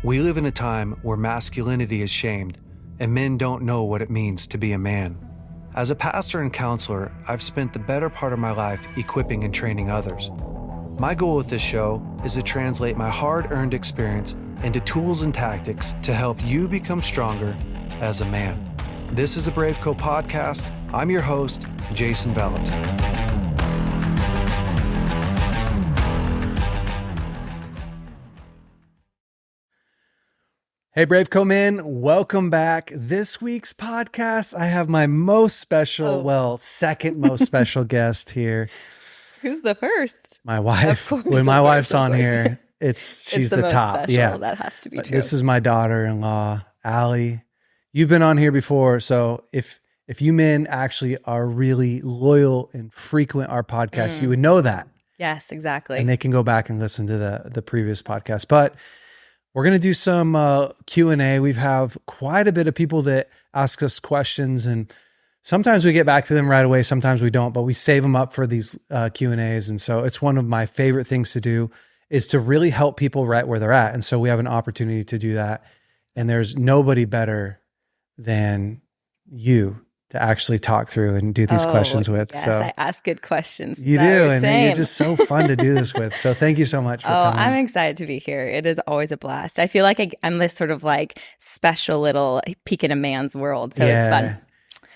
We live in a time where masculinity is shamed and men don't know what it means to be a man. As a pastor and counselor, I've spent the better part of my life equipping and training others. My goal with this show is to translate my hard-earned experience into tools and tactics to help you become stronger as a man. This is the BraveCo podcast. I'm your host, Jason Vallotton. Hey, BraveCo men, welcome back. This week's podcast, I have my most special, second most special guest here. Who's the first? My wife. When my wife's on here, she's the top. Special. Yeah, that has to be true. This is my daughter-in-law, Allie. You've been on here before, so if you men actually are really loyal and frequent our podcast, you would know that. Yes, exactly. And they can go back and listen to the previous podcast. But we're going to do some Q&A. We have quite a bit of people that ask us questions, and sometimes we get back to them right away. Sometimes we don't, but we save them up for these Q&As. And so it's one of my favorite things to do is to really help people right where they're at. And so we have an opportunity to do that. And there's nobody better than you to actually talk through and do these questions with. Yes, so I ask good questions. You do, and you're just so fun to do this with. So thank you so much for coming. I'm excited to be here. It is always a blast. I feel like I'm this sort of like special little peek in a man's world. So it's fun.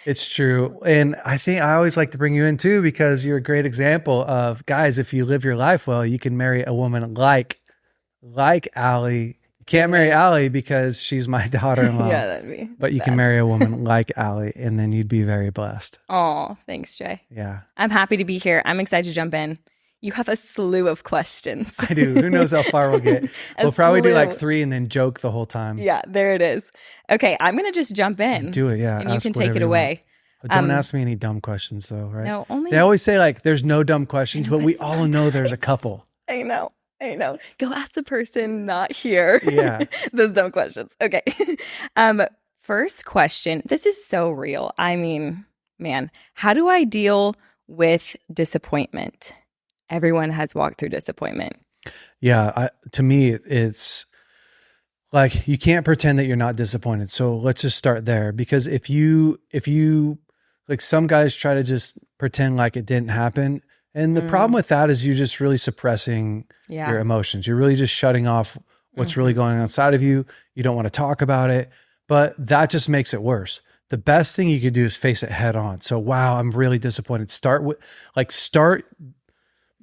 It's true. And I think I always like to bring you in too, because you're a great example of, guys, if you live your life well, you can marry a woman like Allie. Can't marry Allie because she's my daughter-in-law. Yeah, that'd be But you can marry a woman like Allie, and then you'd be very blessed. Oh, thanks, Jay. Yeah. I'm happy to be here. I'm excited to jump in. You have a slew of questions. I do. Who knows how far we'll get? We'll probably do like 3 and then joke the whole time. Yeah, there it is. Okay, I'm going to just jump in. Do it, yeah. And you can take it away. Don't ask me any dumb questions though, right? No, only... They always say like there's no dumb questions, but we all know there's a couple. I know. Go ask the person not here. Yeah. Those dumb questions. Okay. First question. This is so real. I mean, man, how do I deal with disappointment? Everyone has walked through disappointment. Yeah. To me, it's like, you can't pretend that you're not disappointed. So let's just start there, because if you like, some guys try to just pretend like it didn't happen. And the problem with that is you're just really suppressing your emotions. You're really just shutting off what's really going on inside of you. You don't want to talk about it, but that just makes it worse. The best thing you could do is face it head on. So, wow, I'm really disappointed. Start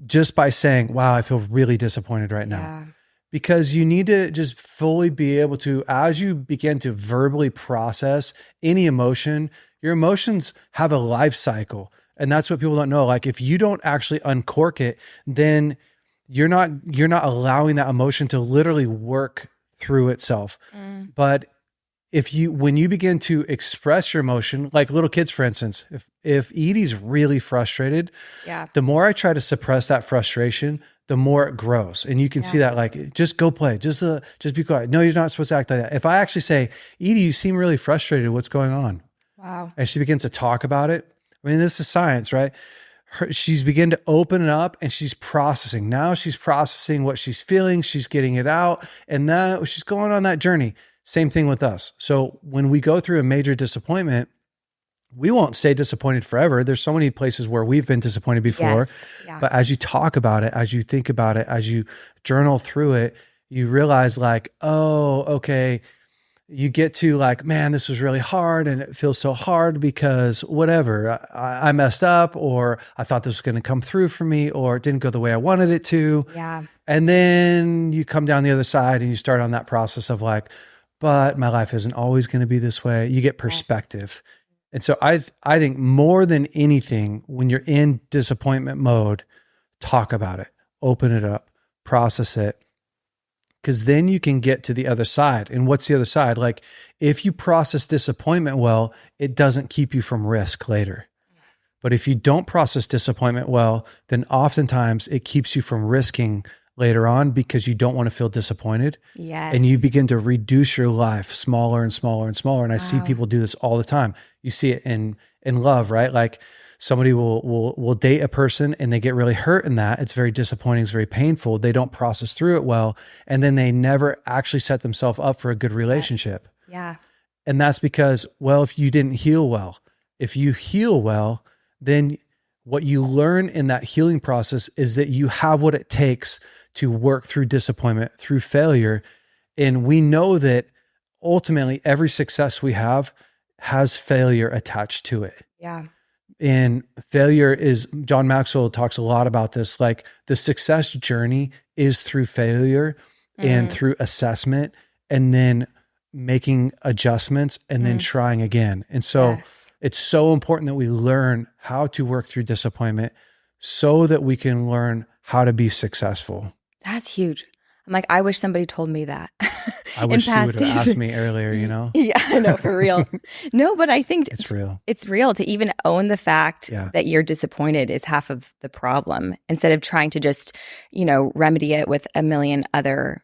just by saying, wow, I feel really disappointed right now. Because you need to just fully be able to, as you begin to verbally process any emotion, your emotions have a life cycle. And that's what people don't know. Like, if you don't actually uncork it, then you're not allowing that emotion to literally work through itself. But when you begin to express your emotion, like little kids, for instance, if Edie's really frustrated, the more I try to suppress that frustration, the more it grows. And you can see that, like, just go play, just be quiet. No, you're not supposed to act like that. If I actually say, Edie, you seem really frustrated. What's going on? Wow. And she begins to talk about it. I mean, this is science, right? She's beginning to open it up and she's processing. Now she's processing what she's feeling. She's getting it out. And now she's going on that journey. Same thing with us. So when we go through a major disappointment, we won't stay disappointed forever. There's so many places where we've been disappointed before. But as you talk about it, as you think about it, as you journal through it, you realize like, oh, okay. You get to like, man, this was really hard and it feels so hard because whatever, I messed up, or I thought this was going to come through for me, or it didn't go the way I wanted it to. Yeah. And then you come down the other side and you start on that process of like, but my life isn't always going to be this way. You get perspective. And so I think more than anything, when you're in disappointment mode, talk about it, open it up, process it. Because then you can get to the other side. And what's the other side? Like, if you process disappointment well, it doesn't keep you from risk later. But if you don't process disappointment well, then oftentimes it keeps you from risking later on because you don't want to feel disappointed. Yes. And you begin to reduce your life smaller and smaller and smaller. And I see people do this all the time. You see it in love, right? Like, somebody will date a person and they get really hurt in that. It's very disappointing. It's very painful. They don't process through it well. And then they never actually set themselves up for a good relationship. Yeah. And that's because, well, if you didn't heal well, if you heal well, then what you learn in that healing process is that you have what it takes to work through disappointment, through failure. And we know that ultimately every success we have has failure attached to it. Yeah. And failure is, John Maxwell talks a lot about this, like the success journey is through failure and through assessment and then making adjustments and then trying again. And so it's so important that we learn how to work through disappointment so that we can learn how to be successful. That's huge. I'm like, I wish somebody told me that. I wish you would have asked me earlier, you know? Yeah, I know, for real. No, but I think it's real. It's real to even own the fact that you're disappointed is half of the problem, instead of trying to just, remedy it with a million other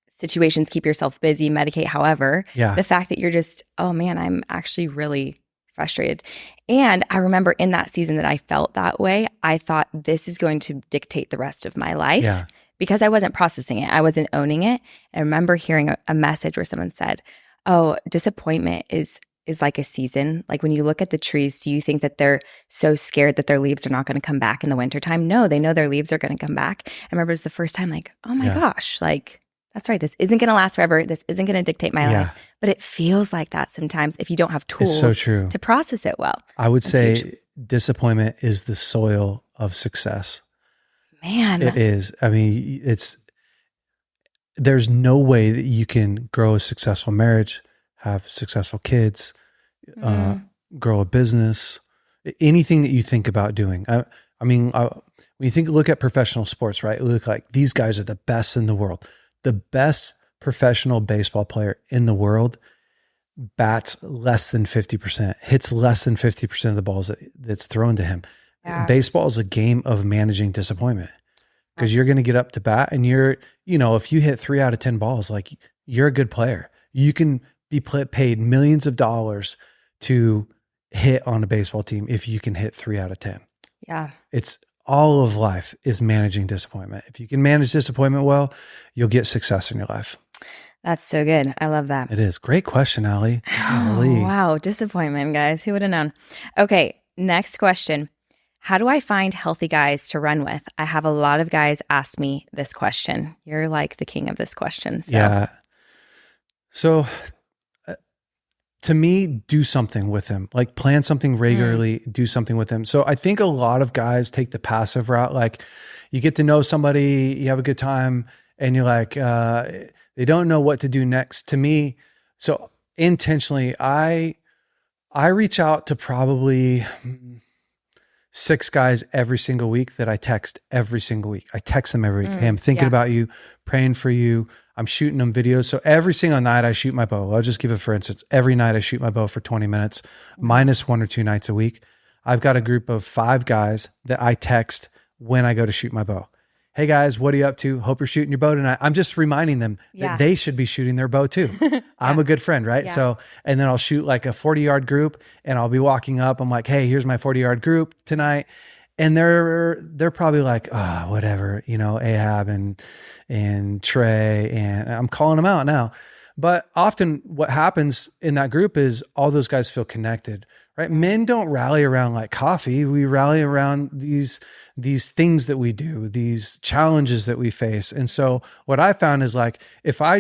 situations, keep yourself busy, medicate, however. Yeah. The fact that you're just, oh man, I'm actually really frustrated. And I remember in that season that I felt that way, I thought this is going to dictate the rest of my life. Yeah. Because I wasn't processing it. I wasn't owning it. I remember hearing a message where someone said, oh, disappointment is like a season. Like when you look at the trees, do you think that they're so scared that their leaves are not going to come back in the wintertime? No, they know their leaves are going to come back. I remember it was the first time like, oh my gosh, like that's right. This isn't going to last forever. This isn't going to dictate my life. But it feels like that sometimes if you don't have tools to process it well. I would say disappointment is the soil of success. Man. It is. I mean, there's no way that you can grow a successful marriage, have successful kids, grow a business, anything that you think about doing. When you look at professional sports, right? Look like these guys are the best in the world. The best professional baseball player in the world bats less than 50%, hits less than 50% of the balls that's thrown to him. Yeah. Baseball is a game of managing disappointment because you're going to get up to bat and if you hit 3 out of 10 balls, like you're a good player. You can be paid millions of dollars to hit on a baseball team if you can hit 3 out of 10. Yeah. It's all of life is managing disappointment. If you can manage disappointment well, you'll get success in your life. That's so good. I love that. It is. Great question, Allie. Golly. Oh, wow. Disappointment, guys. Who would have known? Okay. Next question. How do I find healthy guys to run with? I have a lot of guys ask me this question. You're like the king of this question. So. Yeah. So to me, do something with them, like plan something regularly, do something with them. So I think a lot of guys take the passive route. Like you get to know somebody, you have a good time and you're like, they don't know what to do next. To me, so intentionally, I reach out to probably 6 guys every single week that I text every single week. I text them every week. Hey, I'm thinking about you, praying for you. I'm shooting them videos. So every single night I shoot my bow. I'll just give it for instance. Every night I shoot my bow for 20 minutes, minus 1 or 2 nights a week. I've got a group of 5 guys that I text when I go to shoot my bow. Hey guys, what are you up to? Hope you're shooting your bow tonight. I'm just reminding them that they should be shooting their bow too. I'm a good friend, right? Yeah. So, and then I'll shoot like a 40-yard group and I'll be walking up. I'm like, hey, here's my 40-yard group tonight. And they're probably like, oh, whatever, Ahab and Trey, and I'm calling them out now. But often what happens in that group is all those guys feel connected, right? Men don't rally around like coffee. We rally around these things that we do, these challenges that we face. And so what I found is like, if I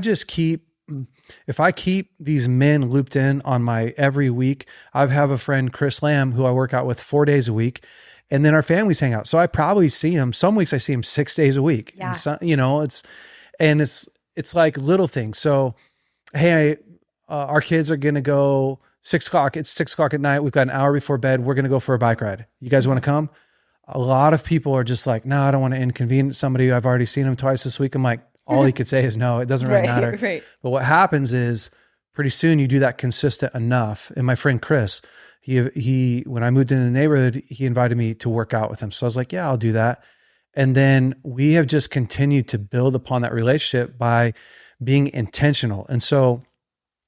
keep these men looped in on my every week, I have a friend, Chris Lamb, who I work out with 4 days a week. And then our families hang out. So I probably see him. Some weeks I see him 6 days a week. Yeah. And it's like little things. So, hey, our kids are going to go 6 o'clock. It's 6 o'clock at night. We've got an hour before bed. We're going to go for a bike ride. You guys want to come? A lot of people are just like, no, I don't want to inconvenience somebody. I've already seen him twice this week. I'm like, all he could say is no, it doesn't really matter. Right. But what happens is pretty soon you do that consistent enough. And my friend, Chris, he when I moved into the neighborhood, he invited me to work out with him. So I was like, yeah, I'll do that. And then we have just continued to build upon that relationship by being intentional. And so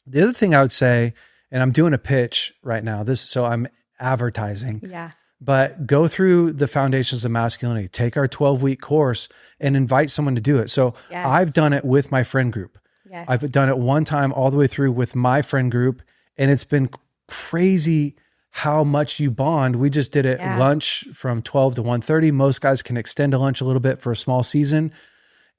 the other thing I would say, and I'm doing a pitch right now, so I'm advertising. Yeah. but go through the foundations of masculinity, take our 12-week course and invite someone to do it. So I've done it with my friend group. Yes. I've done it one time all the way through with my friend group, and it's been crazy how much you bond. We just did it lunch from 12 to 1:30. Most guys can extend a lunch a little bit for a small season.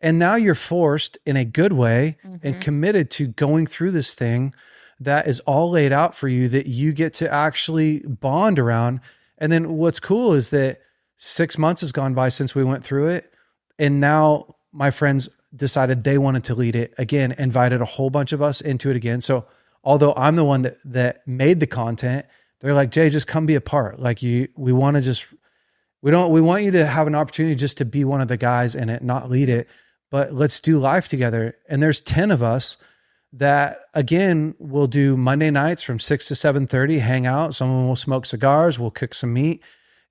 And now you're forced in a good way and committed to going through this thing that is all laid out for you that you get to actually bond around. And then what's cool is that 6 months has gone by since we went through it. And now my friends decided they wanted to lead it again, invited a whole bunch of us into it again. So although I'm the one that made the content, they're like, Jay, just come be a part. Like we want you to have an opportunity just to be one of the guys in it, not lead it, but let's do life together. And there's 10 of us that again, we'll do Monday nights from 6 to 7:30, hang out. Someone will smoke cigars, we'll cook some meat,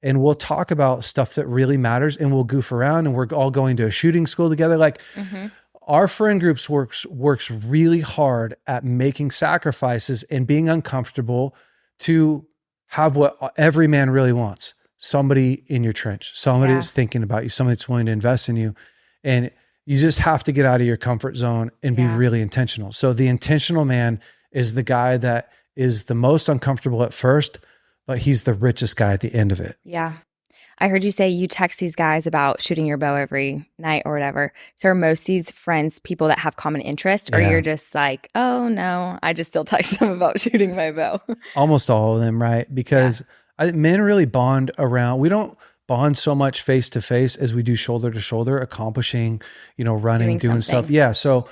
and we'll talk about stuff that really matters, and we'll goof around, and we're all going to a shooting school together. Like our friend groups works really hard at making sacrifices and being uncomfortable to have what every man really wants. Somebody in your trench, somebody that's thinking about you, somebody that's willing to invest in you. And you just have to get out of your comfort zone and be really intentional. So the intentional man is the guy that is the most uncomfortable at first, but he's the richest guy at the end of it. Yeah. I heard you say you text these guys about shooting your bow every night or whatever. So are most of these friends people that have common interest, or you're just like, oh no, I just still text them about shooting my bow? Almost all of them, right? Because men really bond around, we don't bond so much face to face as we do shoulder to shoulder, accomplishing, running, doing stuff. Yeah. So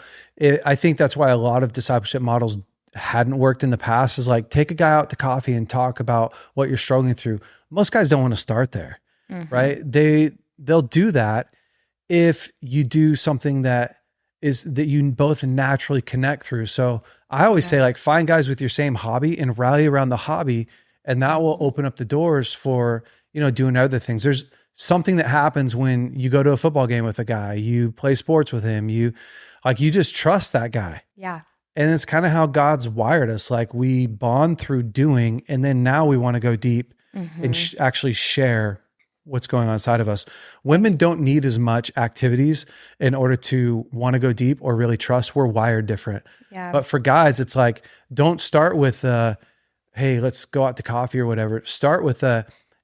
I think that's why a lot of discipleship models hadn't worked in the past, is like, take a guy out to coffee and talk about what you're struggling through. Most guys don't want to start there, right? They'll do that if you do something that you both naturally connect through. So I always say, like, find guys with your same hobby and rally around the hobby, and that will open up the doors for, doing other things. There's something that happens when you go to a football game with a guy, you play sports with him, you just trust that guy. Yeah. And it's kind of how God's wired us. Like, we bond through doing, and then now we want to go deep and actually share what's going on inside of us. Women don't need as much activities in order to want to go deep or really trust. We're wired different. Yeah. But for guys, it's like, don't start with, hey, let's go out to coffee or whatever. Start with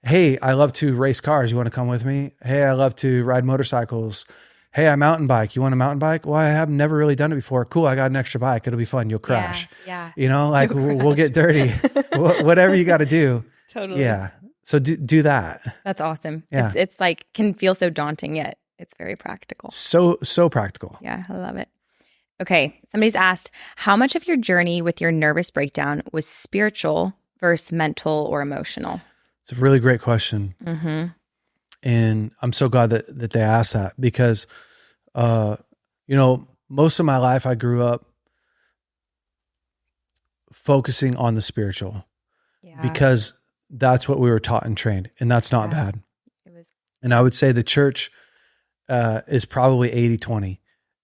hey, I love to race cars. You want to come with me? Hey, I love to ride motorcycles. Hey, I mountain bike. You want a mountain bike? Well, I have never really done it before. Cool. I got an extra bike. It'll be fun. You'll crash. Yeah. Like we'll get dirty, whatever you got to do. Totally. Yeah. So do that. That's awesome. Yeah. It's like, can feel so daunting, yet it's very practical. So practical. Yeah. I love it. Okay. Somebody's asked, how much of your journey with your nervous breakdown was spiritual versus mental or emotional? It's a really great question. And I'm so glad that they asked that, because, most of my life I grew up focusing on the spiritual because that's what we were taught and trained, and that's not bad. And I would say the church is probably 80-20.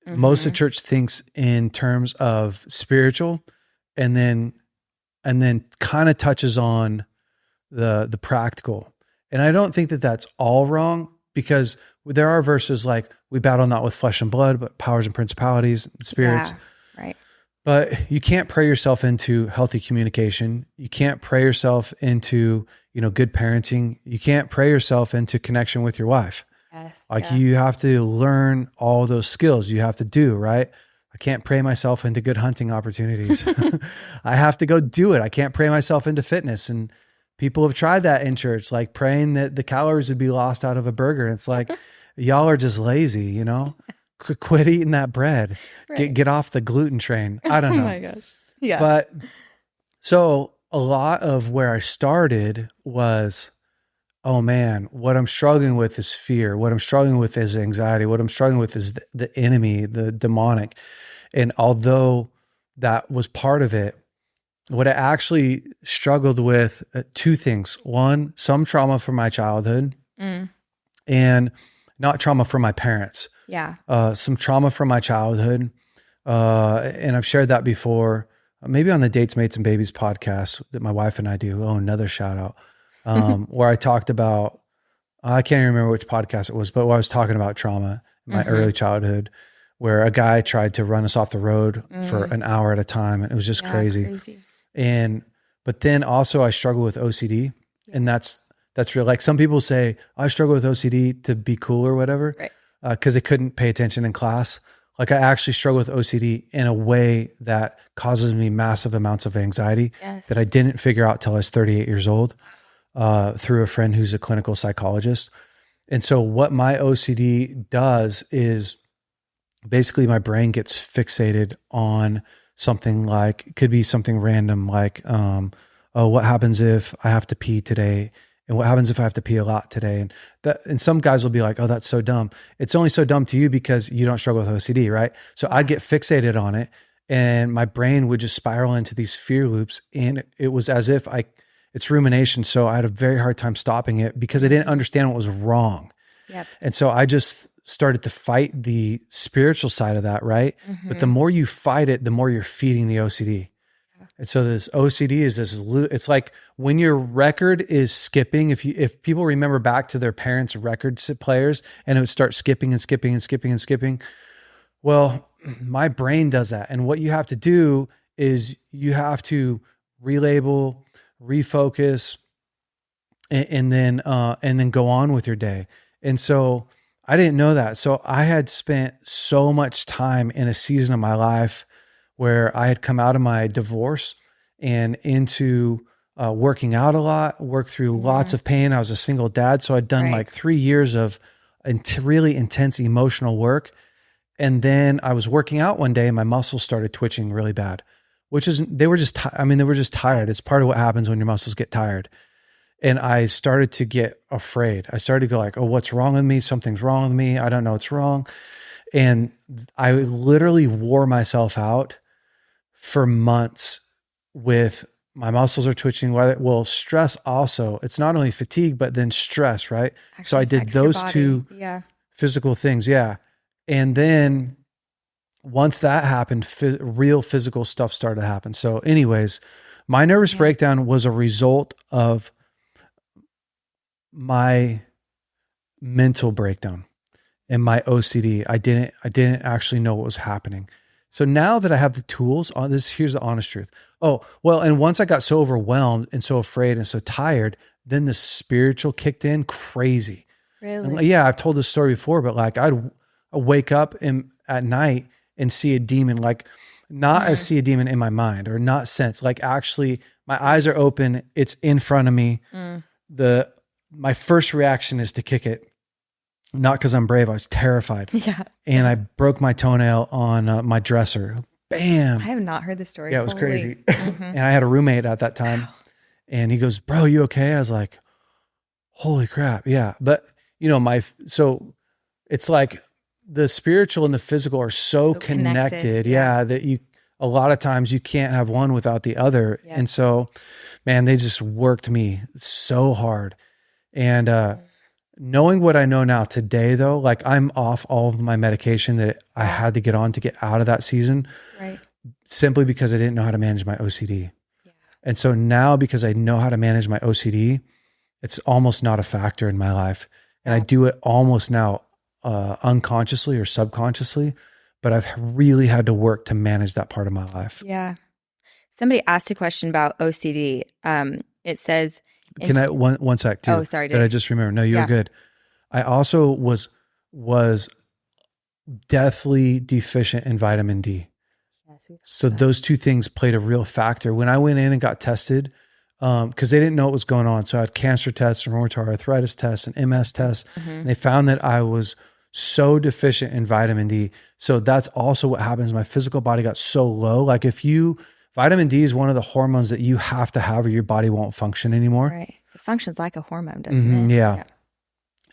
Most of the church thinks in terms of spiritual, and then kind of touches on the practical. And I don't think that that's all wrong, because there are verses like, we battle not with flesh and blood, but powers and principalities and spirits. Yeah, right. But you can't pray yourself into healthy communication. You can't pray yourself into, good parenting. You can't pray yourself into connection with your wife. Yes. You have to learn all those skills you have to do, right? I can't pray myself into good hunting opportunities. I have to go do it. I can't pray myself into fitness. And people have tried that in church, like praying that the calories would be lost out of a burger. It's like, y'all are just lazy, quit eating that bread, get off the gluten train. I don't know. Oh my gosh. Yeah. But so a lot of where I started was, oh man, what I'm struggling with is fear. What I'm struggling with is anxiety. What I'm struggling with is the enemy, the demonic. And although that was part of it, what I actually struggled with, two things. One, some trauma from my childhood, and not trauma from my parents. Yeah. Some trauma from my childhood. And I've shared that before, maybe on the Dates, Mates, and Babies podcast that my wife and I do. Oh, another shout out. where I talked about, I can't even remember which podcast it was, but where I was talking about trauma in my early childhood, where a guy tried to run us off the road for an hour at a time. And it was just crazy. But then also I struggle with OCD, and that's real. Like some people say, I struggle with OCD to be cool or whatever, Right. Cause they couldn't pay attention in class. Like I actually struggle with OCD in a way that causes me massive amounts of anxiety that I didn't figure out till I was 38 years old, through a friend who's a clinical psychologist. And so what my OCD does is basically my brain gets fixated on something, like it could be something random, like, oh, what happens if I have to pee today? And what happens if I have to pee a lot today? And some guys will be like, oh, that's so dumb. It's only so dumb to you because you don't struggle with OCD, right? So I'd get fixated on it, and my brain would just spiral into these fear loops. And it was as if it's rumination. So I had a very hard time stopping it because I didn't understand what was wrong. Yep. And so I just started to fight the spiritual side of that, right? But the more you fight it, the more you're feeding the OCD. And so this OCD is it's like when your record is skipping, if people remember back to their parents' record players, and it would start skipping and skipping and skipping and skipping. Well, my brain does that. And what you have to do is you have to relabel, refocus, and then go on with your day. And so I didn't know that. So I had spent so much time in a season of my life where I had come out of my divorce and into working out a lot, worked through lots of pain. I was a single dad. So I'd done like 3 years of really intense emotional work. And then I was working out one day and my muscles started twitching really bad, they were just tired. It's part of what happens when your muscles get tired. And I started to get afraid. I started to go like, oh, what's wrong with me? Something's wrong with me. I don't know what's wrong. And I literally wore myself out for months with my muscles are twitching. Well, stress also, it's not only fatigue, but then stress, right? Actually, so I did those two physical things. Yeah. And then once that happened, real physical stuff started to happen. So anyways, my nervous breakdown was a result of my mental breakdown and my OCD. I didn't actually know what was happening. So now that I have the tools on this, here's the honest truth. Oh, well, and once I got so overwhelmed and so afraid and so tired, then the spiritual kicked in crazy. Really? And I've told this story before, but like I'd wake up at night and see a demon, like not as see a demon in my mind or not sense, like actually my eyes are open. It's in front of me. My first reaction is to kick it. Not because I'm brave. I was terrified. And I broke my toenail on my dresser. Bam. I have not heard this story. Yeah, it was crazy. And I had a roommate at that time. And he goes, bro, you okay? I was like, holy crap. Yeah. But so it's like the spiritual and the physical are so connected. That a lot of times you can't have one without the other. And so, man, they just worked me so hard. And, knowing what I know now today, though, like I'm off all of my medication that I had to get on to get out of that season, simply because I didn't know how to manage my OCD. And so now, because I know how to manage my OCD, it's almost not a factor in my life. And I do it almost now unconsciously or subconsciously, but I've really had to work to manage that part of my life. Yeah. Somebody asked a question about OCD. It says, can I one sec too? Oh, sorry. That I just remember. No, you're good. I also was deathly deficient in vitamin D. So those two things played a real factor. When I went in and got tested, because they didn't know what was going on. So I had cancer tests, rheumatoid arthritis tests, and MS tests. And they found that I was so deficient in vitamin D. So that's also what happens. My physical body got so low. Like vitamin D is one of the hormones that you have to have or your body won't function anymore. Right. It functions like a hormone, doesn't it? Yeah.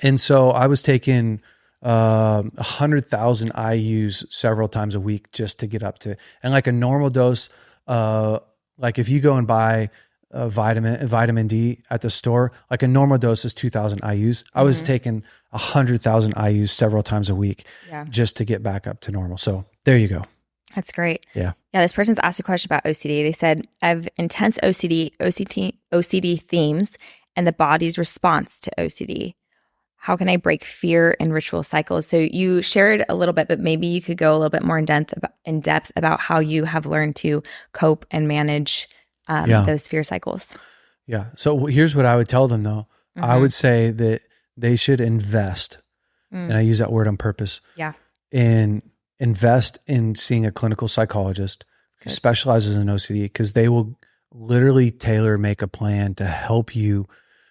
And so I was taking 100,000 IUs several times a week just to get up to, and like a normal dose, like if you go and buy vitamin D at the store, like a normal dose is 2,000 IUs. I was taking 100,000 IUs several times a week just to get back up to normal. So there you go. That's great. Yeah. Yeah. This person's asked a question about OCD. They said, I have intense OCD themes and the body's response to OCD. How can I break fear and ritual cycles? So you shared a little bit, but maybe you could go a little bit more in depth about how you have learned to cope and manage those fear cycles. Yeah. So here's what I would tell them though. I would say that they should invest, and I use that word on purpose. Yeah. And invest in seeing a clinical psychologist who specializes in OCD, because they will literally tailor make a plan to help you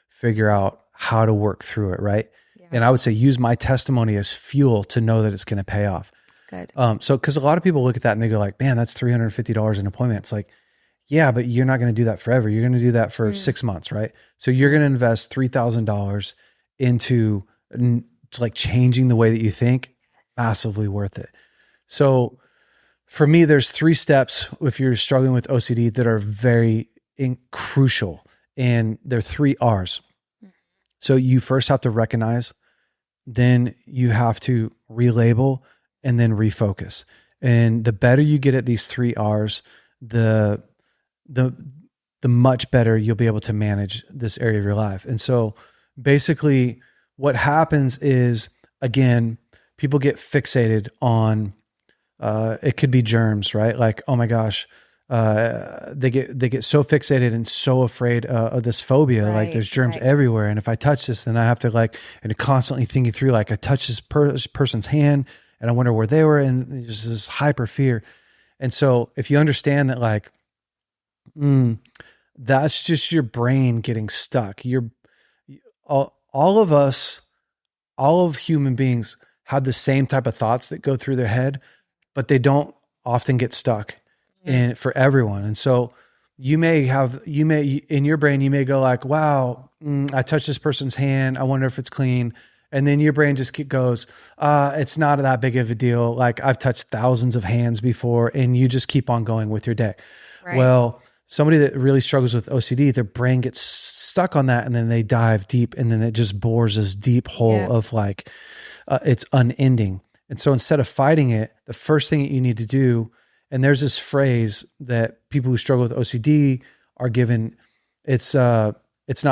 figure out how to work through it. Right. Yeah. And I would say use my testimony as fuel to know that it's going to pay off. Good. So, cause a lot of people look at that and they go like, man, that's $350 an appointment. It's like, yeah, but you're not going to do that forever. You're going to do that for 6 months. Right. So you're going to invest $3,000 into like changing the way that you think. Massively worth it. So for me, there's 3 steps if you're struggling with OCD that are very crucial, and they're 3 R's. So you first have to recognize, then you have to relabel, and then refocus. And the better you get at these 3 R's, the much better you'll be able to manage this area of your life. And so basically what happens is, again, people get fixated on, it could be germs, right? Like, oh my gosh, they get so fixated and so afraid of this phobia. Right, like there's germs everywhere. And if I touch this, then I have to like, and constantly thinking through, like I touch this person's hand and I wonder where they were. And there's this hyper fear. And so if you understand that, like, that's just your brain getting stuck. All of us, all of human beings have the same type of thoughts that go through their head, but they don't often get stuck for everyone. And so you may in your brain, you may go like, wow, I touched this person's hand. I wonder if it's clean. And then your brain just goes, it's not that big of a deal. Like I've touched thousands of hands before, and you just keep on going with your day. Right. Well, somebody that really struggles with OCD, their brain gets stuck on that, and then they dive deep, and then it just bores this deep hole of like, it's unending. And so instead of fighting it, the first thing that you need to do, and there's this phrase that people who struggle with OCD are given, it's not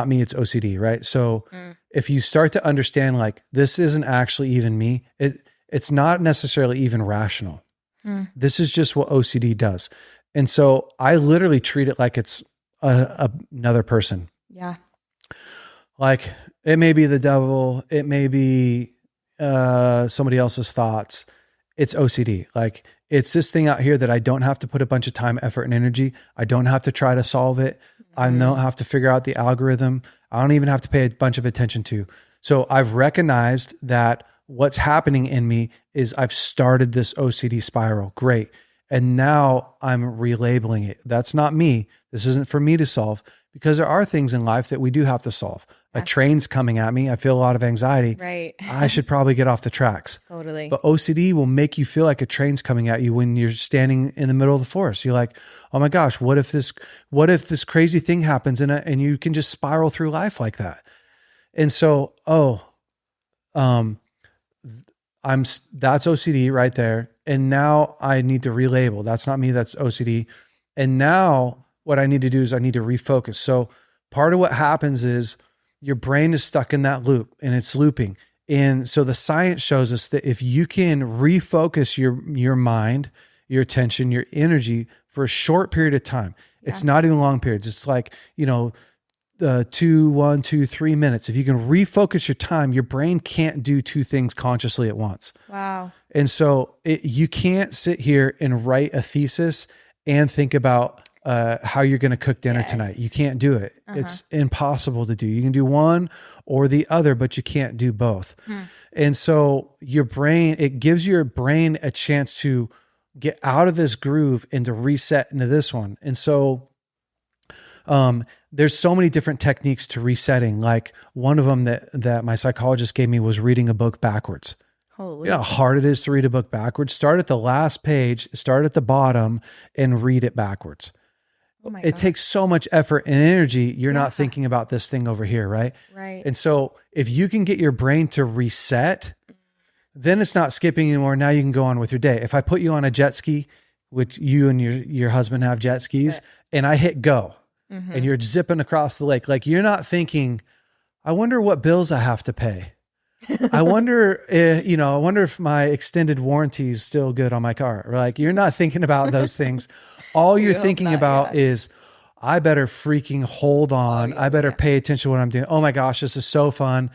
me, it's OCD, right? So if you start to understand like, this isn't actually even me, it's not necessarily even rational. This is just what OCD does. And so I literally treat it like it's another person. Yeah. Like it may be the devil, it may be somebody else's thoughts. It's OCD. Like it's this thing out here that I don't have to put a bunch of time, effort, and energy. I don't have to try to solve it. I don't have to figure out the algorithm. I don't even have to pay a bunch of attention to. So I've recognized that what's happening in me is I've started this OCD spiral. Great. And now I'm relabeling it. That's not me. This isn't for me to solve, because there are things in life that we do have to solve. A train's coming at me. I feel a lot of anxiety. Right. I should probably get off the tracks. Totally. But OCD will make you feel like a train's coming at you when you're standing in the middle of the forest. You're like, oh my gosh, what if this crazy thing happens and you can just spiral through life like that? And so, that's OCD right there. And now I need to relabel. That's not me, that's OCD. And now what I need to do is I need to refocus. So part of what happens is your brain is stuck in that loop and it's looping. And so the science shows us that if you can refocus your mind, your attention, your energy for a short period of time, it's not even long periods. It's like, 1, 2, 3 minutes. If you can refocus your time, your brain can't do 2 things consciously at once. Wow. And so you can't sit here and write a thesis and think about how you're going to cook dinner tonight. You can't do it. It's impossible to do. You can do one or the other, but you can't do both. And so your brain, it gives your brain a chance to get out of this groove and to reset into this one. And so there's so many different techniques to resetting. Like one of them that my psychologist gave me was reading a book backwards. Holy. You know how hard it is to read a book backwards? Start at the last page, start at the bottom, and read it backwards. It takes so much effort and energy. You're not thinking about this thing over here, right? Right. And so if you can get your brain to reset, then it's not skipping anymore. Now you can go on with your day. If I put you on a jet ski, which you and your husband have jet skis, and I hit go, and you're zipping across the lake. Like you're not thinking, I wonder what bills I have to pay. I wonder if my extended warranty is still good on my car. Or like you're not thinking about those things. All you're thinking about is, I better freaking hold on. I better pay attention to what I'm doing. Oh my gosh, this is so fun.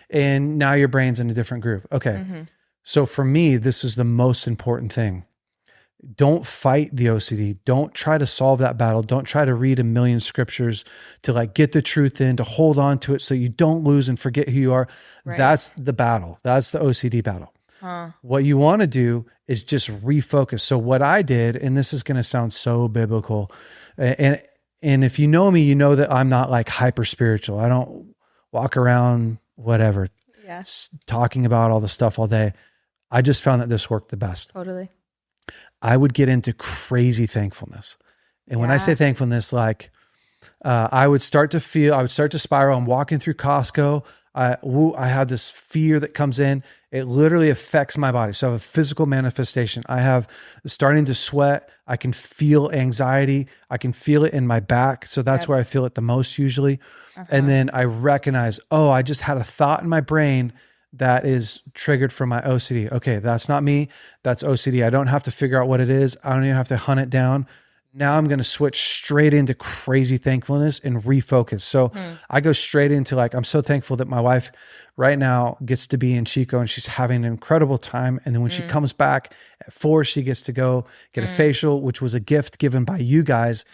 And now your brain's in a different groove. Okay. So for me, this is the most important thing. Don't fight the OCD. Don't try to solve that battle. Don't try to read a million scriptures to like get the truth in, to hold on to it so you don't lose and forget who you are. Right. That's the battle. That's the OCD battle. What you want to do is just refocus. So what I did, and this is going to sound so biblical, and if you know me, you know that I'm not like hyper spiritual. I don't walk around whatever, talking about all the stuff all day. I just found that this worked the best. Totally. I would get into crazy thankfulness. And when I say thankfulness, like I would start to spiral. I'm walking through Costco. I have this fear that comes in. It literally affects my body. So I have a physical manifestation. I have starting to sweat. I can feel anxiety. I can feel it in my back. So that's where I feel it the most usually. And then I recognize, I just had a thought in my brain that is triggered from my OCD. Okay, that's not me. That's OCD. I don't have to figure out what it is. I don't even have to hunt it down. Now I'm going to switch straight into crazy thankfulness and refocus. So I go straight into like, I'm so thankful that my wife right now gets to be in Chico and she's having an incredible time. And then when she comes back at 4, she gets to go get a facial, which was a gift given by you guys,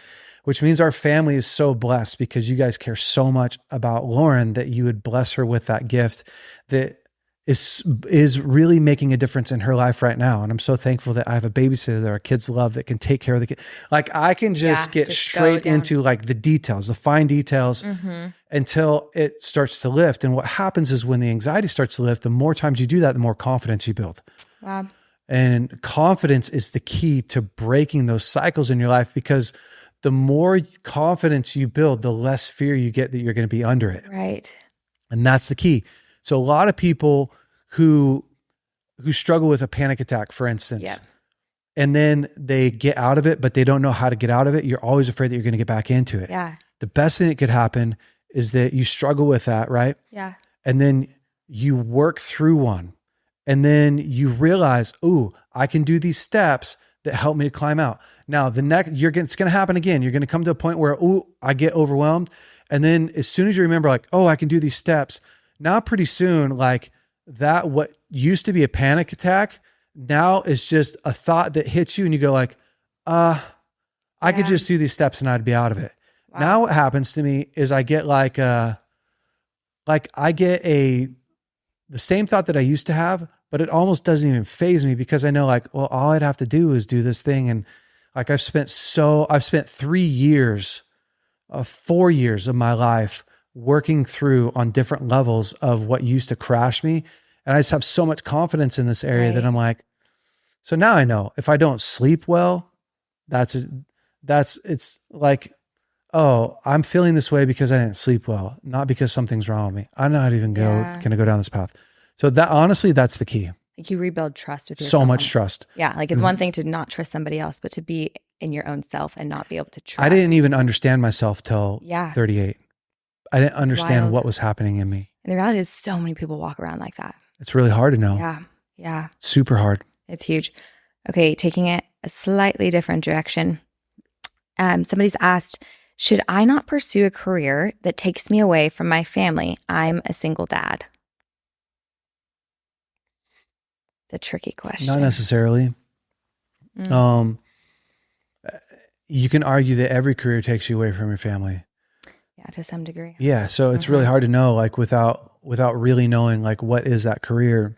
which means our family is so blessed because you guys care so much about Lauren that you would bless her with that gift that is really making a difference in her life right now. And I'm so thankful that I have a babysitter that our kids love that can take care of the kid. Like I can just get straight into like the details, the fine details until it starts to lift. And what happens is when the anxiety starts to lift, the more times you do that, the more confidence you build. Wow. And confidence is the key to breaking those cycles in your life, because the more confidence you build, the less fear you get that you're going to be under it. Right. And that's the key. So a lot of people who struggle with a panic attack, for instance, and then they get out of it, but they don't know how to get out of it. You're always afraid that you're going to get back into it. Yeah. The best thing that could happen is that you struggle with that, right? Yeah. And then you work through one, and then you realize, I can do these steps that help me to climb out. Now it's going to happen again. You're going to come to a point where, I get overwhelmed. And then as soon as you remember like, I can do these steps, now pretty soon, like that, what used to be a panic attack now is just a thought that hits you and you go like, I could just do these steps and I'd be out of it. Wow. Now what happens to me is I get the same thought that I used to have, but it almost doesn't even faze me because I know like, well, all I'd have to do is do this thing. And like I've spent 3 years, 4 years of my life working through on different levels of what used to crash me. And I just have so much confidence in this area that I'm like, so now I know if I don't sleep well, it's like, I'm feeling this way because I didn't sleep well, not because something's wrong with me. I'm not even going to go down this path. So that honestly, that's the key. Like you rebuild trust with yourself. So much trust. Yeah. Like it's one thing to not trust somebody else, but to be in your own self and not be able to trust. I didn't even understand myself till 38. I didn't understand what was happening in me. And the reality is so many people walk around like that. It's really hard to know. Yeah. Yeah. Super hard. It's huge. Okay. Taking it a slightly different direction. Somebody's asked, should I not pursue a career that takes me away from my family? I'm a single dad. It's a tricky question. Not necessarily. You can argue that every career takes you away from your family. Yeah, to some degree. Yeah. So it's really hard to know, like without really knowing, like, what is that career?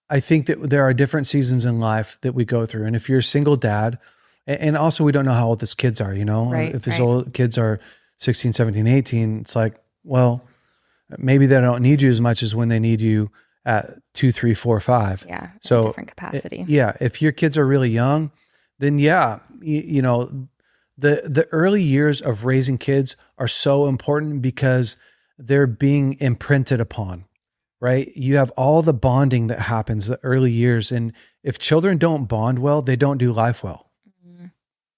I think that there are different seasons in life that we go through. And if you're a single dad, and also we don't know how old his kids are, if his old kids are 16, 17, 18, it's like, well, maybe they don't need you as much as when they need you at 2, 3, 4, 5. Yeah. So different capacity. If your kids are really young, then the early years of raising kids are so important because they're being imprinted upon, right? You have all the bonding that happens the early years. And if children don't bond well, they don't do life well.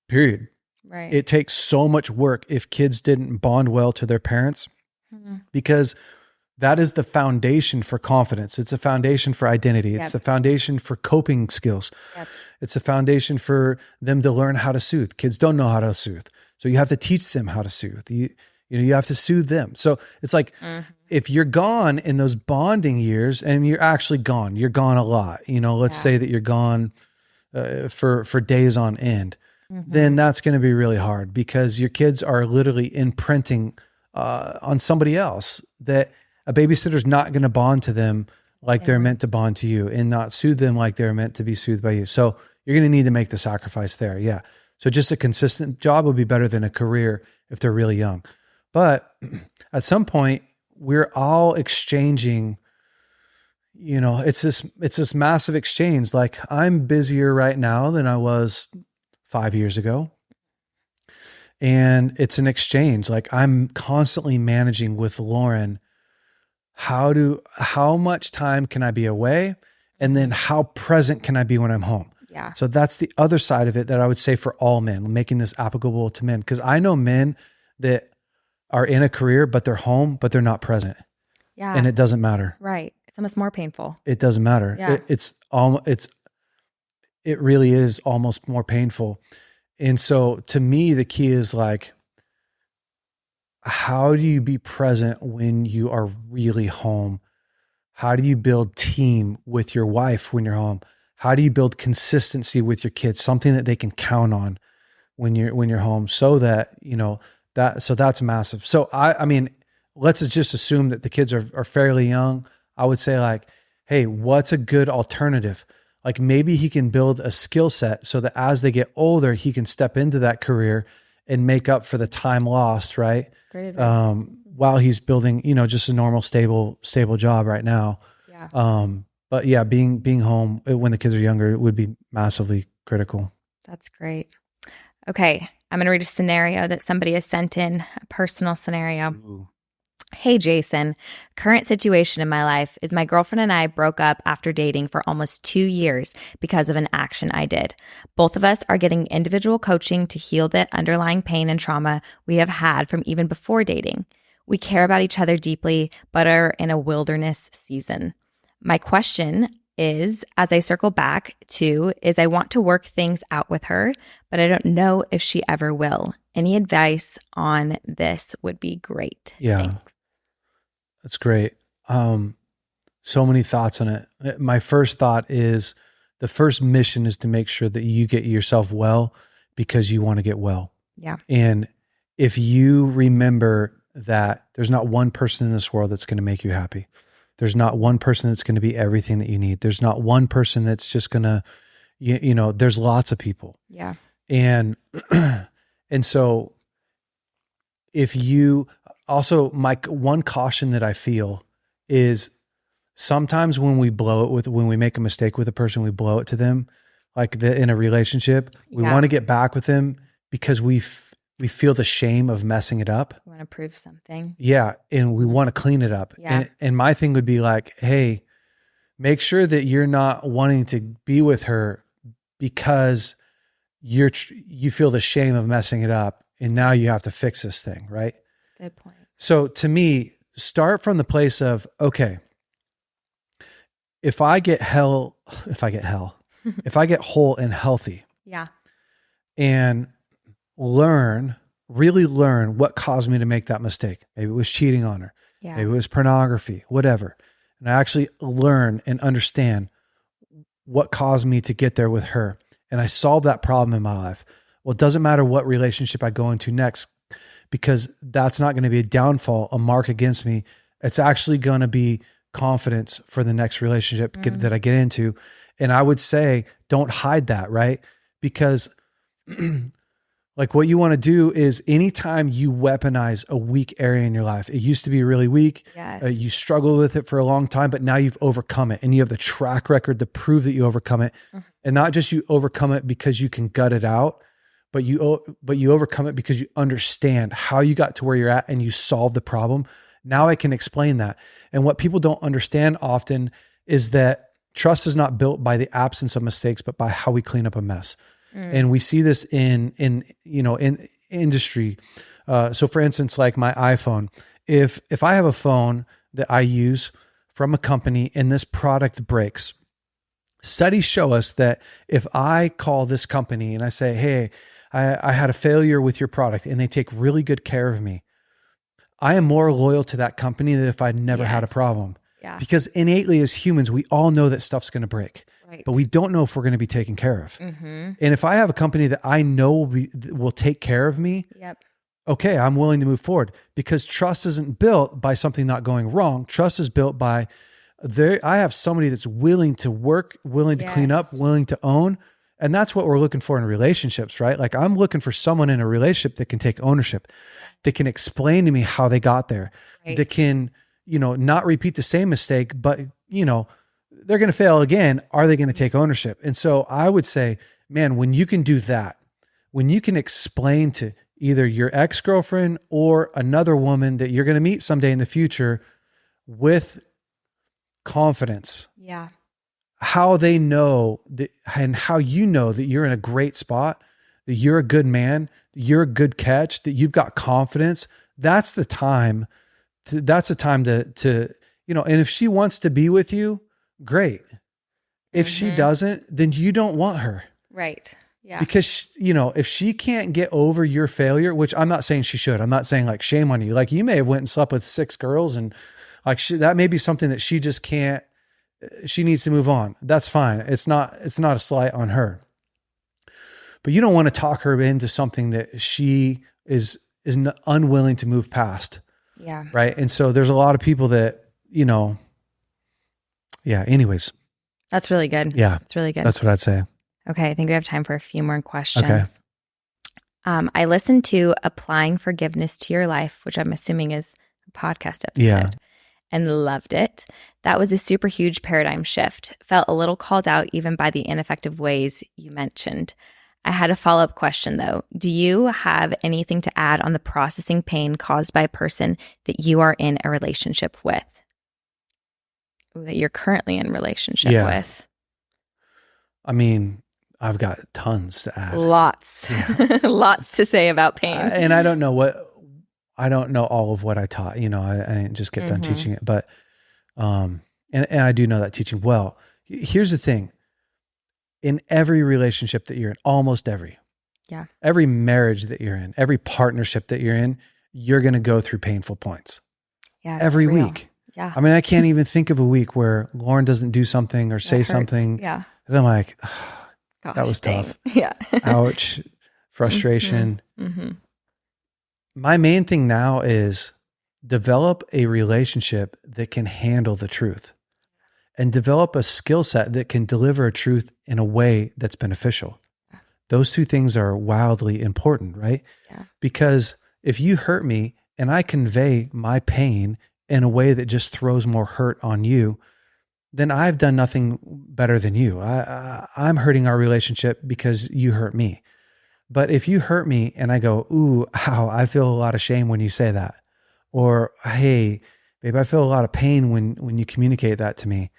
period. Right. It takes so much work if kids didn't bond well to their parents, because that is the foundation for confidence. It's a foundation for identity. It's a foundation for coping skills. It's a foundation for them to learn how to soothe. Kids don't know how to soothe. So you have to teach them how to soothe. You have to soothe them. So it's like, if you're gone in those bonding years, and you're actually gone, you're gone a lot, let's say that you're gone for days on end, then that's going to be really hard, because your kids are literally imprinting on somebody else, that a babysitter's not going to bond to them like they're meant to bond to you, and not soothe them like they're meant to be soothed by you. So you're going to need to make the sacrifice there. Yeah. So just a consistent job would be better than a career if they're really young. But at some point, we're all exchanging, it's this massive exchange. Like, I'm busier right now than I was 5 years ago. And it's an exchange. Like, I'm constantly managing with Lauren, how much time can I be away? And then how present can I be when I'm home? Yeah. So that's the other side of it that I would say for all men, making this applicable to men. Because I know men that are in a career, but they're home, but they're not present. Yeah. And it doesn't matter. Right. It's almost more painful. It doesn't matter. Yeah. It really is almost more painful. And so to me, the key is like, how do you be present when you are really home? How do you build team with your wife when you're home? How do you build consistency with your kids? Something that they can count on when you're home, so that, so that's massive. So I mean, let's just assume that the kids are fairly young. I would say like, hey, what's a good alternative? Like, maybe he can build a skill set so that as they get older, he can step into that career and make up for the time lost, right? Great advice. While he's building, just a normal, stable job right now. Yeah. But yeah, being home when the kids are younger would be massively critical. That's great. Okay. I'm going to read a scenario that somebody has sent in, a personal scenario. Ooh. Hey, Jason, current situation in my life is my girlfriend and I broke up after dating for almost 2 years because of an action I did. Both of us are getting individual coaching to heal the underlying pain and trauma we have had from even before dating. We care about each other deeply, but are in a wilderness season. My question is, as I circle back to, is I want to work things out with her, but I don't know if she ever will. Any advice on this would be great. Yeah. Thanks. That's great. So many thoughts on it. My first thought is, the first mission is to make sure that you get yourself well, because you want to get well. Yeah. And if you remember that there's not one person in this world that's going to make you happy. There's not one person that's going to be everything that you need. There's not one person that's just going to, there's lots of people. Yeah. And so if you also, my one caution that I feel is, sometimes when we when we make a mistake with a person, we blow it to them, in a relationship, we want to get back with them because we feel the shame of messing it up. We want to prove something. Yeah. And we want to clean it up. Yeah. And my thing would be like, hey, make sure that you're not wanting to be with her because you feel the shame of messing it up. And now you have to fix this thing. Right. That's a good point. So to me, start from the place of, okay, if I get whole and healthy. Yeah. And really learn what caused me to make that mistake. Maybe it was cheating on her. Yeah. Maybe it was pornography, whatever. And I actually learn and understand what caused me to get there with her. And I solve that problem in my life. Well, it doesn't matter what relationship I go into next, because that's not going to be a downfall, a mark against me. It's actually going to be confidence for the next relationship that I get into. And I would say, don't hide that, right? Because like, what you want to do is, anytime you weaponize a weak area in your life, it used to be really weak. Yes. You struggled with it for a long time, but now you've overcome it, and you have the track record to prove that you overcome it. And not just you overcome it because you can gut it out, but you overcome it because you understand how you got to where you're at and you solve the problem. Now I can explain that. And what people don't understand often is that trust is not built by the absence of mistakes, but by how we clean up a mess. And we see this in industry. So for instance, like my iPhone, if I have a phone that I use from a company and this product breaks, studies show us that if I call this company and I say, hey, I had a failure with your product, and they take really good care of me, I am more loyal to that company than if I'd never had a problem. Yeah. Because innately as humans, we all know that stuff's going to break, right, but we don't know if we're going to be taken care of. And if I have a company that I know will take care of me, okay, I'm willing to move forward, because trust isn't built by something not going wrong. Trust is built by I have somebody that's willing to work, willing to clean up, willing to own. And that's what we're looking for in relationships, right? Like I'm looking for someone in a relationship that can take ownership, that can explain to me how they got there, that can, not repeat the same mistake, but they're going to fail again. Are they going to take ownership? And so I would say, man, when you can do that, when you can explain to either your ex-girlfriend or another woman that you're going to meet someday in the future with confidence, how they know that, and how you know that you're in a great spot, that you're a good man, that you're a good catch, that you've got confidence, that's the time to, and if she wants to be with you, great. If she doesn't, then you don't want her. Right. Yeah. Because, if she can't get over your failure, which I'm not saying she should, I'm not saying like shame on you. Like you may have went and slept with 6 girls and like that may be something that she just can't, she needs to move on. That's fine. It's not a slight on her, but you don't want to talk her into something that she is unwilling to move past. Yeah. Right. And so there's a lot of people that, anyways. That's really good. Yeah. It's really good. That's what I'd say. Okay. I think we have time for a few more questions. Okay. I listened to Applying Forgiveness to Your Life, which I'm assuming is a podcast episode. Yeah. And loved it. That was a super huge paradigm shift. Felt a little called out even by the ineffective ways you mentioned. I had a follow-up question though. Do you have anything to add on the processing pain caused by a person that you are in a relationship with? Or that you're currently in a relationship with? I mean, I've got tons to add. Lots. Lots to say about pain. And I don't know all of what I taught, I didn't just get done teaching it, but, and I do know that teaching well. Here's the thing. In every relationship that you're in, almost every marriage that you're in, every partnership that you're in, you're going to go through painful points. Yeah. Every week. Yeah. I mean, I can't even think of a week where Lauren doesn't do something or say something. Yeah. And I'm like, gosh, that was tough. Yeah. Ouch. Frustration. My main thing now is develop a relationship that can handle the truth and develop a skill set that can deliver a truth in a way that's beneficial. Those two things are wildly important, right? Yeah. Because if you hurt me and I convey my pain in a way that just throws more hurt on you, then I've done nothing better than you. I'm hurting our relationship because you hurt me. But if you hurt me and I go, ooh, ow, I feel a lot of shame when you say that. Or, hey, babe, I feel a lot of pain when you communicate that to me.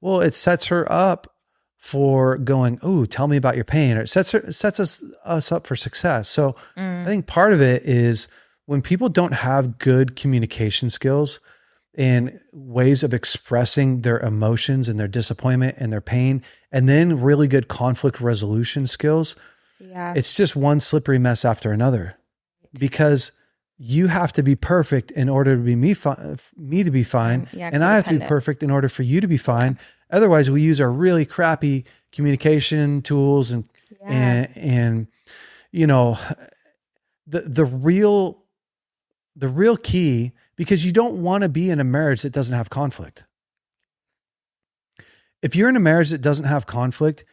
Well, it sets her up for going, ooh, tell me about your pain. Or it sets us up for success. So I think part of it is when people don't have good communication skills and ways of expressing their emotions and their disappointment and their pain, and then really good conflict resolution skills, it's just one slippery mess after another, because you have to be perfect in order to be me to be fine. And I have to be perfect in order for you to be fine. Otherwise we use our really crappy communication tools and the real key, because you don't want to be in a marriage that doesn't have conflict. If you're in a marriage that doesn't have conflict,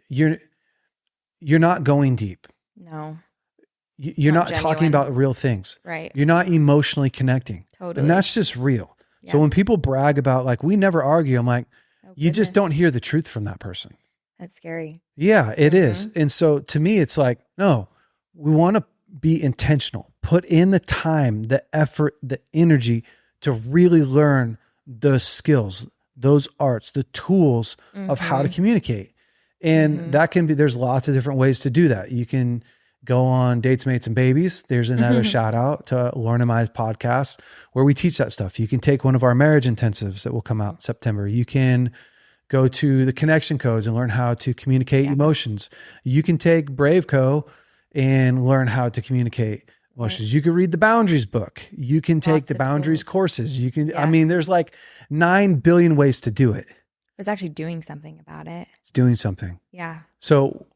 you're not going deep. No. You're not talking about real things. Right. You're not emotionally connecting. Totally. And that's just real. Yeah. So when people brag about like, we never argue, I'm like, you just don't hear the truth from that person. That's scary. Yeah, it is. And so to me, it's like, no, we want to be intentional, put in the time, the effort, the energy to really learn those skills, those arts, the tools of how to communicate. And that can be, there's lots of different ways to do that. You can go on Dates, Mates, and Babies. There's another shout out to Lauren and my podcast where we teach that stuff. You can take one of our marriage intensives that will come out in September. You can go to the connection codes and learn how to communicate emotions. You can take BraveCo and learn how to communicate emotions. You can read the boundaries book. You can take the boundaries courses. You can, I mean, there's like 9 billion ways to do it. It's actually doing something about it. It's doing something. Yeah. So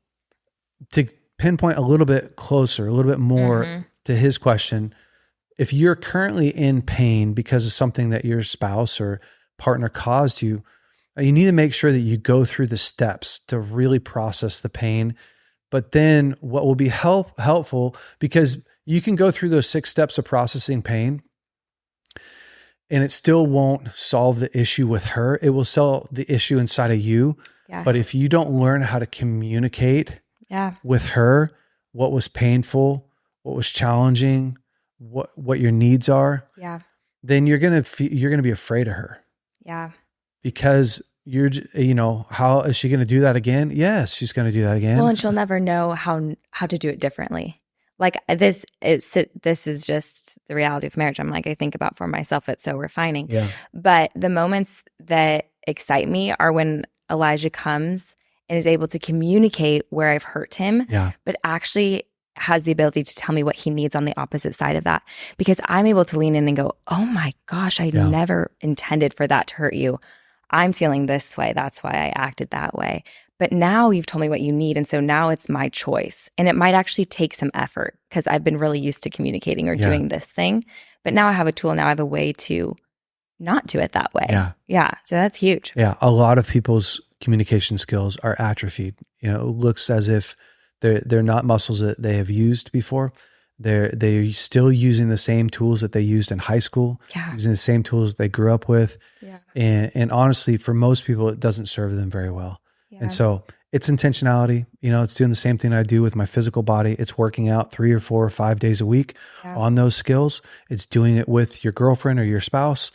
to pinpoint a little bit closer, a little bit more to his question, if you're currently in pain because of something that your spouse or partner caused you, you need to make sure that you go through the steps to really process the pain. But then what will be helpful, because you can go through those 6 steps of processing pain and it still won't solve the issue with her. It will solve the issue inside of you. Yes. But if you don't learn how to communicate with her, what was painful, what was challenging, what your needs are, then you're going to be afraid of her. Yeah. Because how is she going to do that again? Yes, she's going to do that again. Well, and she'll never know how to do it differently. Like this is just the reality of marriage. I think about for myself, it's so refining. Yeah. But the moments that excite me are when Elijah comes and is able to communicate where I've hurt him, but actually has the ability to tell me what he needs on the opposite side of that. Because I'm able to lean in and go, oh my gosh, I never intended for that to hurt you. I'm feeling this way. That's why I acted that way. But now you've told me what you need. And so now it's my choice. And it might actually take some effort because I've been really used to communicating or doing this thing. But now I have a tool. Now I have a way to not do it that way. Yeah. So that's huge. Yeah. A lot of people's communication skills are atrophied. It looks as if they're not muscles that they have used before. They're still using the same tools that they used in high school, using the same tools they grew up with. Yeah. And honestly, for most people, it doesn't serve them very well. Yeah. And so it's intentionality. It's doing the same thing I do with my physical body. It's working out 3 or 4 or 5 days a week on those skills. It's doing it with your girlfriend or your spouse.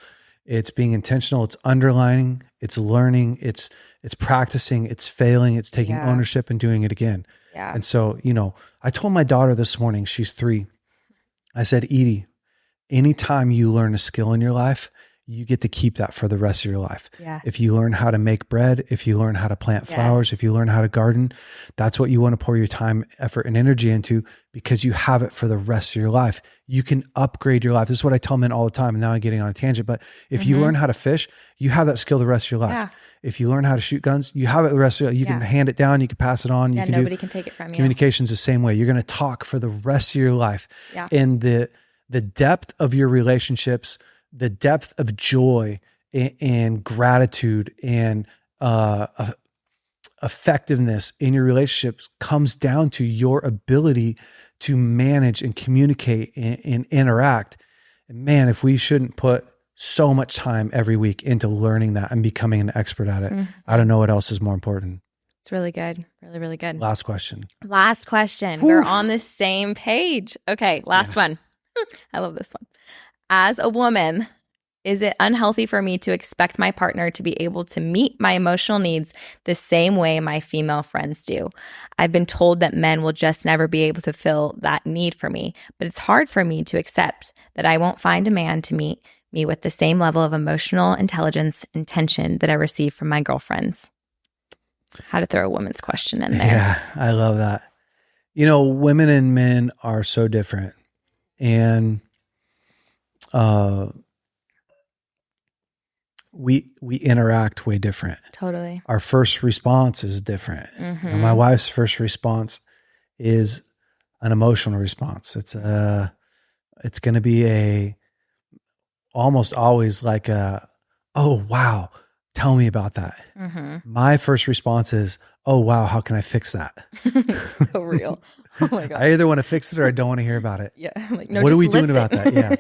It's being intentional. It's underlining. It's learning. It's practicing. It's failing. It's taking ownership and doing it again. Yeah. And so, I told my daughter this morning, she's 3. I said, Edie, anytime you learn a skill in your life, you get to keep that for the rest of your life. Yeah. If you learn how to make bread, if you learn how to plant flowers, if you learn how to garden, that's what you want to pour your time, effort, and energy into because you have it for the rest of your life. You can upgrade your life. This is what I tell men all the time. And now I'm getting on a tangent, but if you learn how to fish, you have that skill the rest of your life. Yeah. If you learn how to shoot guns, you have it the rest of your life. You can hand it down, you can pass it on. Yeah, nobody can take it from you. Communication's the same way. You're going to talk for the rest of your life. Yeah. And the depth of your relationships, the depth of joy and gratitude and effectiveness in your relationships comes down to your ability to manage and communicate and interact. And man, if we shouldn't put so much time every week into learning that and becoming an expert at it, I don't know what else is more important. It's really good. Really, really good. Last question. Oof. We're on the same page. Okay, last one. I love this one. As a woman, is it unhealthy for me to expect my partner to be able to meet my emotional needs the same way my female friends do? I've been told that men will just never be able to fill that need for me, but it's hard for me to accept that I won't find a man to meet me with the same level of emotional intelligence and tension that I receive from my girlfriends. How to throw a woman's question in there. Yeah, I love that. Women and men are so different. And we interact way different. Totally. Our first response is different. My wife's first response is an emotional response. It's going to be almost always like oh wow, tell me about that. My first response is, oh wow, how can I fix that? So real. Oh my God. I either want to fix it or I don't want to hear about it. Yeah. Like, no, what are we doing about that? Yeah.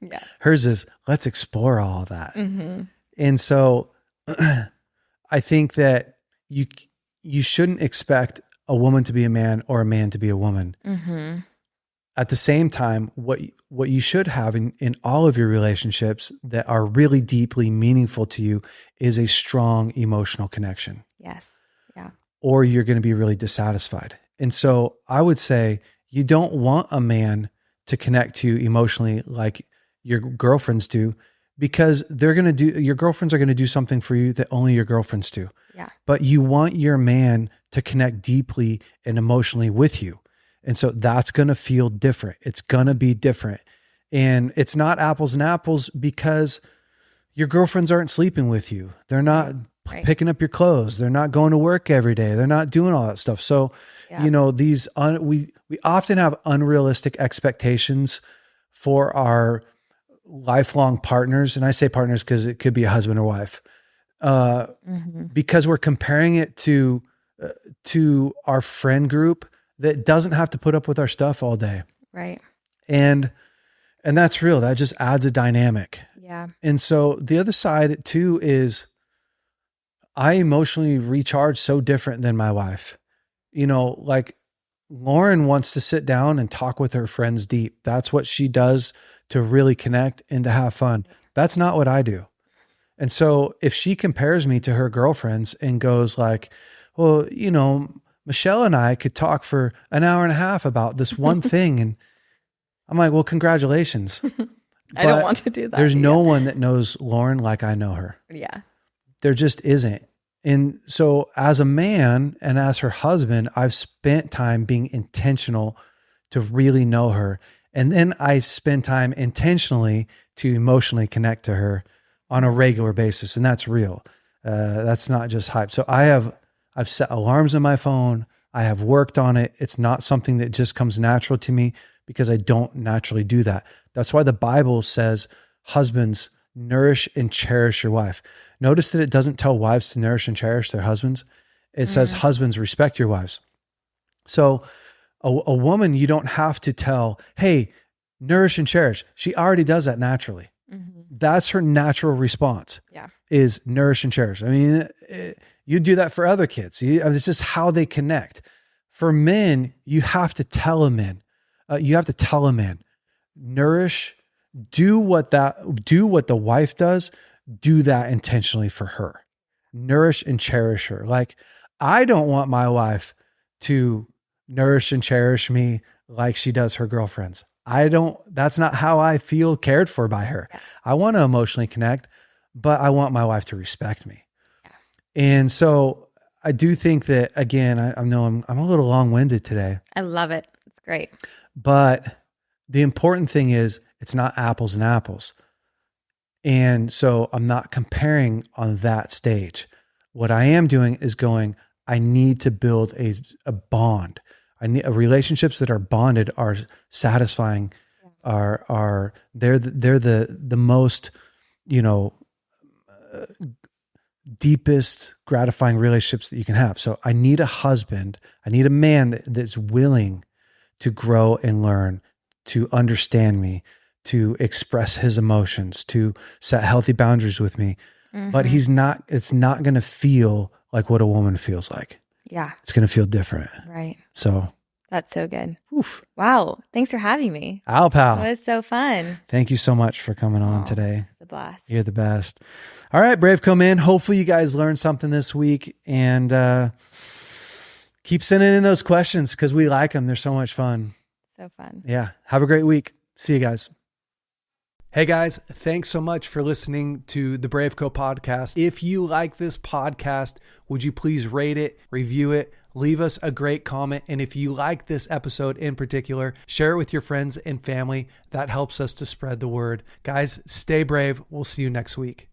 Yeah. Hers is, let's explore all of that. And so I think that you shouldn't expect a woman to be a man or a man to be a woman. At the same time, what you should have in all of your relationships that are really deeply meaningful to you is a strong emotional connection. Yes. Yeah. or you're going to be really dissatisfied. And so I would say you don't want a man to connect to you emotionally like your girlfriends do, because your girlfriends are going to do something for you that only your girlfriends do. Yeah. But you want your man to connect deeply and emotionally with you. And so that's going to feel different. It's going to be different. And it's not apples and apples because your girlfriends aren't sleeping with you. They're not picking up your clothes. They're not going to work every day. They're not doing all that stuff. So, we often have unrealistic expectations for our lifelong partners. And I say partners because it could be a husband or wife, because we're comparing it to our friend group that doesn't have to put up with our stuff all day. Right. And that's real. That just adds a dynamic. Yeah. And so the other side too is I emotionally recharge so different than my wife. Like Lauren wants to sit down and talk with her friends deep. That's what she does to really connect and to have fun. That's not what I do. And so if she compares me to her girlfriends and goes like, well, Michelle and I could talk for an hour and a half about this one thing. And I'm like, well, congratulations. I don't want to do that. There's no one that knows Lauren like I know her. Yeah. There just isn't. And so as a man and as her husband, I've spent time being intentional to really know her. And then I spend time intentionally to emotionally connect to her on a regular basis. And that's real. That's not just hype. So I've set alarms on my phone. I have worked on it. It's not something that just comes natural to me because I don't naturally do that. That's why the Bible says, husbands, nourish and cherish your wife. Notice that it doesn't tell wives to nourish and cherish their husbands. It says, husbands, respect your wives. So a woman, you don't have to tell, hey, nourish and cherish. She already does that naturally. That's her natural response. Yeah. Is nourish and cherish. I mean, you do that for other kids. This is how they connect. For men, you have to tell a man. Nourish. Do what the wife does. Do that intentionally for her. Nourish and cherish her. Like, I don't want my wife to nourish and cherish me like she does her girlfriends. That's not how I feel cared for by her. Yeah. I want to emotionally connect, but I want my wife to respect me. Yeah. And so I do think that, again, I know I'm a little long-winded today. I love it. It's great. But the important thing is it's not apples and apples. And so I'm not comparing on that stage. What I am doing is I need to build a bond. I need relationships that are bonded, are satisfying, they're the most, deepest gratifying relationships that you can have. So I need a husband. I need a man that's willing to grow and learn, to understand me, to express his emotions, to set healthy boundaries with me. But it's not going to feel like what a woman feels like. Yeah. It's going to feel different. Right. So that's so good. Oof. Wow. Thanks for having me. Al pal. It was so fun. Thank you so much for coming on today. It's a blast. You're the best. All right, BraveCo men. Hopefully you guys learned something this week, and keep sending in those questions because we like them. They're so much fun. So fun. Yeah. Have a great week. See you guys. Hey guys, thanks so much for listening to the BraveCo podcast. If you like this podcast, would you please rate it, review it, leave us a great comment. And if you like this episode in particular, share it with your friends and family. That helps us to spread the word. Guys, stay brave. We'll see you next week.